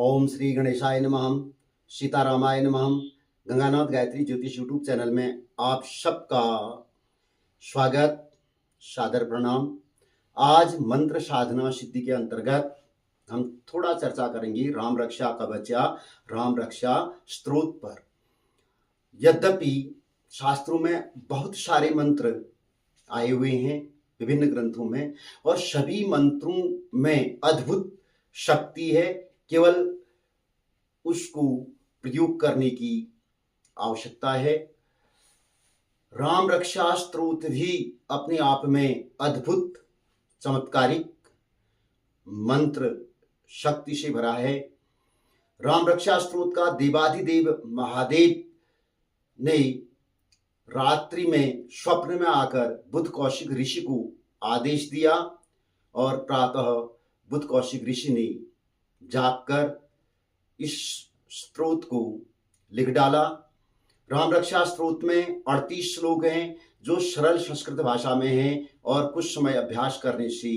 ओम श्री गणेशाय नमः। सीतारामाय नमः। गंगानाथ गायत्री ज्योतिष यूट्यूब चैनल में आप सबका स्वागत, सादर प्रणाम। आज मंत्र साधना सिद्धि के अंतर्गत हम थोड़ा चर्चा करेंगे राम रक्षा कवच या राम रक्षा स्तोत्र पर। यद्यपि शास्त्रों में बहुत सारे मंत्र आए हुए हैं विभिन्न ग्रंथों में, और सभी मंत्रों में अद्भुत शक्ति है, केवल उसको प्रयोग करने की आवश्यकता है। राम रक्षा स्तोत्र भी अपने आप में अद्भुत चमत्कारिक मंत्र शक्ति से भरा है। राम रक्षा स्तोत्र का देवाधिदेव महादेव ने रात्रि में स्वप्न में आकर बुध कौशिक ऋषि को आदेश दिया, और प्रातः बुध कौशिक ऋषि ने जागकर इस स्तोत्र को लिख डाला। राम रक्षा स्तोत्र में 38 श्लोक हैं जो सरल संस्कृत भाषा में हैं और कुछ समय अभ्यास करने से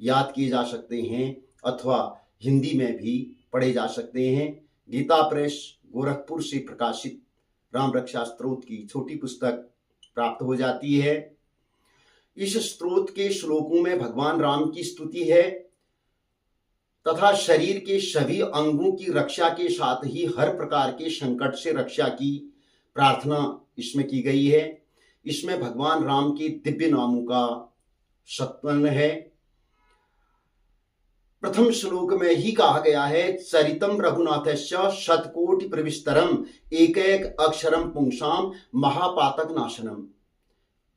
याद किए जा सकते हैं अथवा हिंदी में भी पढ़े जा सकते हैं। गीता प्रेस गोरखपुर से प्रकाशित राम रक्षा स्तोत्र की छोटी पुस्तक प्राप्त हो जाती है। इस स्तोत्र के श्लोकों में भगवान राम की स्तुति है तथा शरीर के सभी अंगों की रक्षा के साथ ही हर प्रकार के संकट से रक्षा की प्रार्थना इसमें की गई है। इसमें भगवान राम के दिव्य नामों का सत्वन है। प्रथम श्लोक में ही कहा गया है, चरितम रघुनाथस्य शतकोटि प्रविस्तरम एक एक अक्षरम पुंसाम महापातक नाशनम।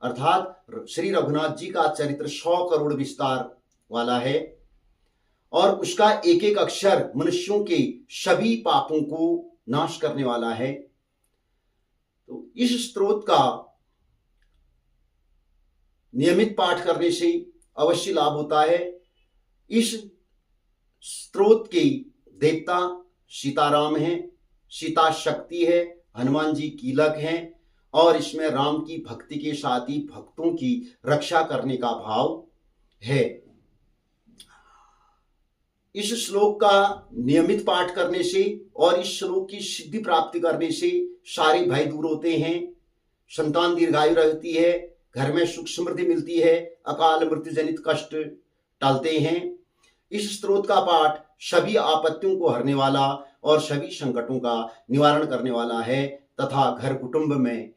अर्थात श्री रघुनाथ जी का चरित्र 100 करोड़ विस्तार वाला है और उसका एक एक अक्षर मनुष्यों के सभी पापों को नाश करने वाला है। तो इस स्तोत्र का नियमित पाठ करने से अवश्य लाभ होता है। इस स्तोत्र के देवता सीताराम हैं, सीता शक्ति है, हनुमान जी कीलक हैं, और इसमें राम की भक्ति के साथ ही भक्तों की रक्षा करने का भाव है। इस श्लोक का नियमित पाठ करने से और इस श्लोक की सिद्धि प्राप्ति करने से सारे भय दूर होते हैं, संतान दीर्घायु रहती है, घर में सुख समृद्धि मिलती है, अकाल मृत्यु जनित कष्ट टलते हैं। इस स्तोत्र का पाठ सभी आपत्तियों को हरने वाला और सभी संकटों का निवारण करने वाला है तथा घर कुटुंब में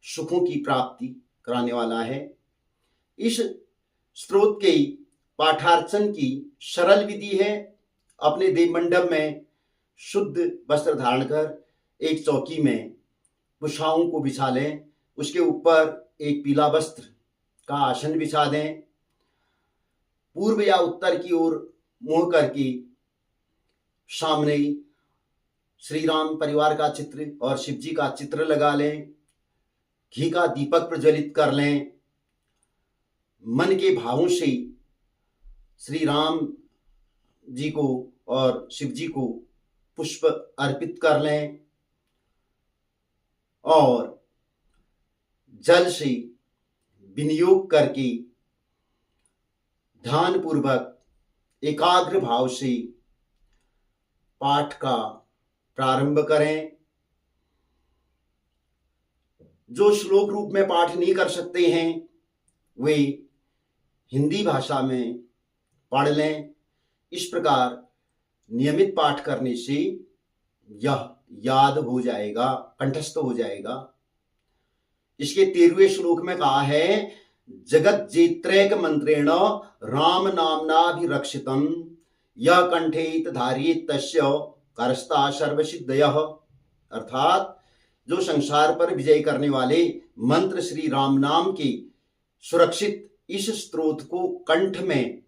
सुखों की प्राप्ति कराने वाला है। इस स्तोत्र के पाठार्चन की सरल विधि है। अपने देव मंडप में शुद्ध वस्त्र धारण कर एक चौकी में कुशाओं को बिछा लें, उसके ऊपर एक पीला वस्त्र का आसन बिछा दें, पूर्व या उत्तर की ओर मुंह करके सामने श्री राम परिवार का चित्र और शिव जी का चित्र लगा लें, घी का दीपक प्रज्वलित कर लें, मन के भावों से श्री राम जी को और शिव जी को पुष्प अर्पित कर लें और जल से विनियोग करके ध्यान पूर्वक एकाग्र भाव से पाठ का प्रारंभ करें। जो श्लोक रूप में पाठ नहीं कर सकते हैं वे हिंदी भाषा में पढ़ लें। इस प्रकार नियमित पाठ करने से यह याद हो जाएगा, कंठस्थ हो जाएगा। इसके 13वें श्लोक में कहा है, जगत जेत्रैक मंत्रेण राम नामनाभिरक्षितम यह कंठेत धारियेत तस्य करस्ता सर्वसिद्धयः। अर्थात जो संसार पर विजय करने वाले मंत्र श्री राम नाम के सुरक्षित इस स्तोत्र को कंठ में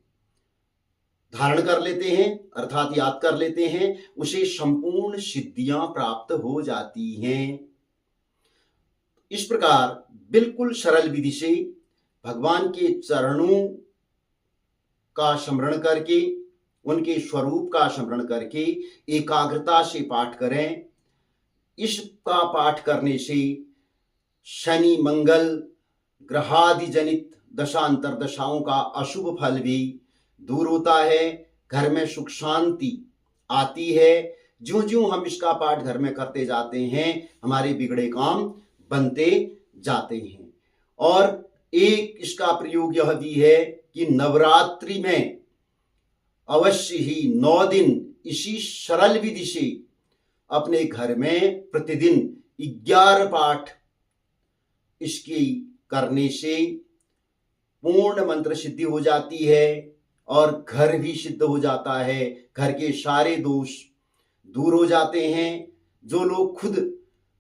धारण कर लेते हैं अर्थात याद कर लेते हैं, उसे संपूर्ण सिद्धियां प्राप्त हो जाती हैं। इस प्रकार बिल्कुल सरल विधि से भगवान के चरणों का स्मरण करके, उनके स्वरूप का स्मरण करके एकाग्रता से पाठ करें। इसका पाठ करने से शनि मंगल ग्रहादि जनित दशांतर दशाओं का अशुभ फल भी दूर होता है, घर में सुख शांति आती है, ज्यों ज्यों हम इसका पाठ घर में करते जाते हैं हमारे बिगड़े काम बनते जाते हैं। और एक इसका प्रयोग यह भी है कि नवरात्रि में अवश्य ही 9 दिन इसी सरल विधि से अपने घर में प्रतिदिन 11 पाठ इसकी करने से पूर्ण मंत्र सिद्धि हो जाती है और घर भी सिद्ध हो जाता है। घर के सारे दोष दूर हो जाते हैं। जो लोग खुद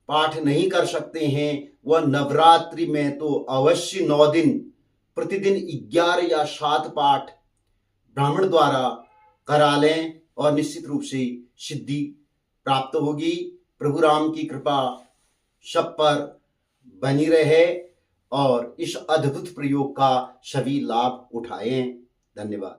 पाठ नहीं कर सकते हैं वह नवरात्रि में तो अवश्य 9 दिन प्रतिदिन 11 या 7 पाठ ब्राह्मण द्वारा करा लें और निश्चित रूप से सिद्धि प्राप्त होगी। प्रभु राम की कृपा सब पर बनी रहे और इस अद्भुत प्रयोग का सभी लाभ उठाएं। धन्यवाद।